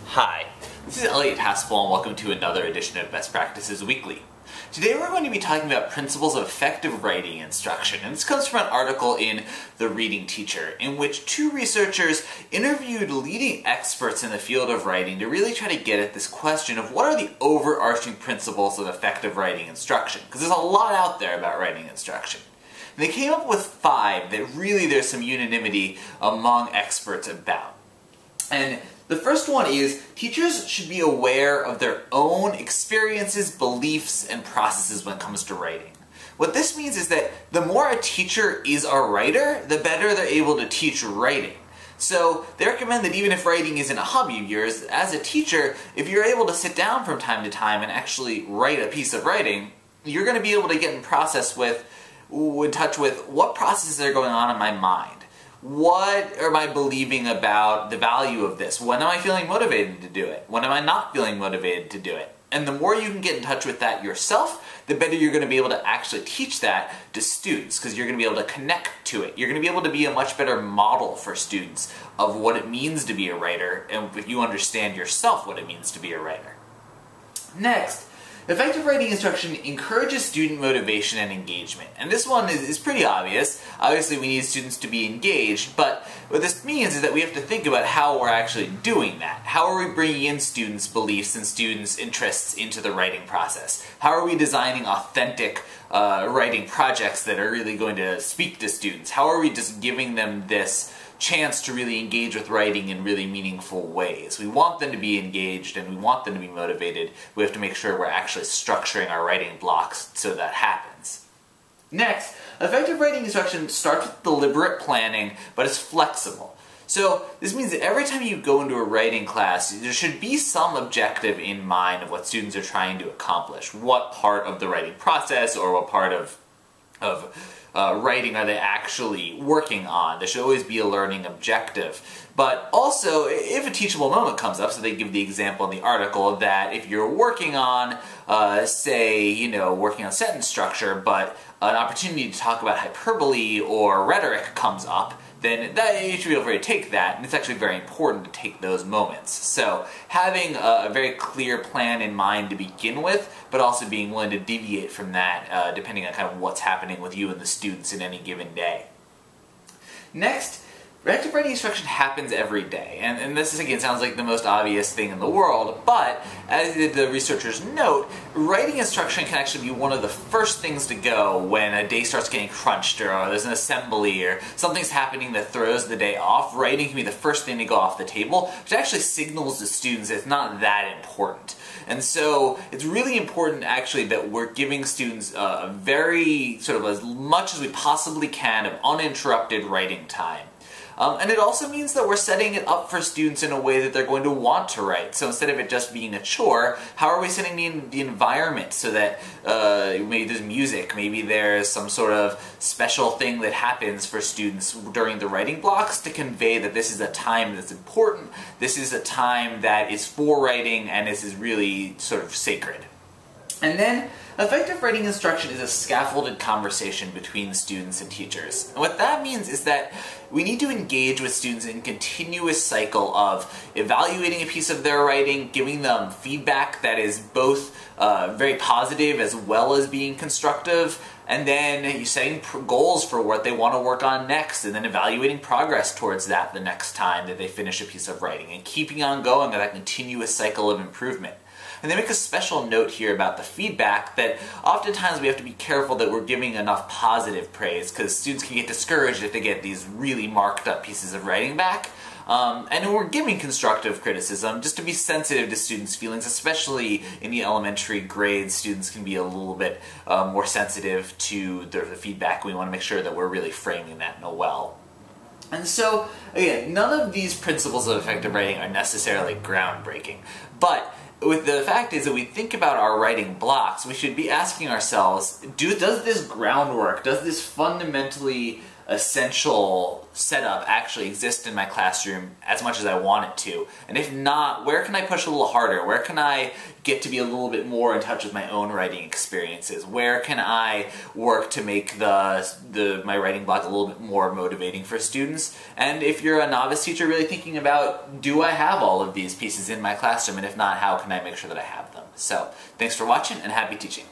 Hi, this is Elliot Haspel and welcome to another edition of Best Practices Weekly. Today we're going to be talking about principles of effective writing instruction, and this comes from an article in The Reading Teacher, in which two researchers interviewed leading experts in the field of writing to really try to get at this question of what are the overarching principles of effective writing instruction, because there's a lot out there about writing instruction. And they came up with 5 that really there's some unanimity among experts about. And the first one is, teachers should be aware of their own experiences, beliefs, and processes when it comes to writing. What this means is that the more a teacher is a writer, the better they're able to teach writing. So they recommend that even if writing isn't a hobby of yours, as a teacher, if you're able to sit down from time to time and actually write a piece of writing, you're going to be able to get in touch with what processes are going on in my mind. What am I believing about the value of this? When am I feeling motivated to do it? When am I not feeling motivated to do it? And the more you can get in touch with that yourself, the better you're going to be able to actually teach that to students, because you're going to be able to connect to it. You're going to be able to be a much better model for students of what it means to be a writer, and if you understand yourself what it means to be a writer. Next, effective writing instruction encourages student motivation and engagement. And this one is pretty obvious. Obviously we need students to be engaged, but what this means is that we have to think about how we're actually doing that. How are we bringing in students' beliefs and students' interests into the writing process? How are we designing authentic writing projects that are really going to speak to students? How are we just giving them this chance to really engage with writing in really meaningful ways? We want them to be engaged and we want them to be motivated. We have to make sure we're actually structuring our writing blocks so that happens. Next, effective writing instruction starts with deliberate planning, but it's flexible. So this means that every time you go into a writing class, there should be some objective in mind of what students are trying to accomplish. What part of the writing process or what part of writing are they actually working on? There should always be a learning objective. But also, if a teachable moment comes up, so they give the example in the article that if you're working on, working on sentence structure, but an opportunity to talk about hyperbole or rhetoric comes up, then you should feel free to take that, and it's actually very important to take those moments. So having a very clear plan in mind to begin with, but also being willing to deviate from that depending on kind of what's happening with you and the students in any given day. Next, effective writing instruction happens every day, and this again sounds like the most obvious thing in the world, but as the researchers note, writing instruction can actually be one of the first things to go when a day starts getting crunched, or there's an assembly, or something's happening that throws the day off. Writing can be the first thing to go off the table, which actually signals to students that it's not that important. And so it's really important actually that we're giving students a very, sort of as much as we possibly can of uninterrupted writing time. And it also means that we're setting it up for students in a way that they're going to want to write. So instead of it just being a chore, how are we setting the environment so that maybe there's music, maybe there's some sort of special thing that happens for students during the writing blocks to convey that this is a time that's important, this is a time that is for writing, and this is really sort of sacred. And then, effective writing instruction is a scaffolded conversation between students and teachers. And what that means is that we need to engage with students in a continuous cycle of evaluating a piece of their writing, giving them feedback that is both very positive as well as being constructive, and then you setting goals for what they want to work on next, and then evaluating progress towards that the next time that they finish a piece of writing, and keeping on going on that continuous cycle of improvement. And they make a special note here about the feedback that oftentimes we have to be careful that we're giving enough positive praise, because students can get discouraged if they get these really marked up pieces of writing back. And we're giving constructive criticism just to be sensitive to students' feelings, especially in the elementary grades. Students can be a little bit more sensitive to the feedback. We want to make sure that we're really framing that in a well. And so, again, none of these principles of effective writing are necessarily groundbreaking, but with the fact is that we think about our writing blocks, we should be asking ourselves, does this groundwork, does this fundamentally essential setup actually exist in my classroom as much as I want it to? And if not, where can I push a little harder? Where can I get to be a little bit more in touch with my own writing experiences? Where can I work to make my writing block a little bit more motivating for students? And if you're a novice teacher, really thinking about, do I have all of these pieces in my classroom? And if not, how can I make sure that I have them? So, thanks for watching and happy teaching.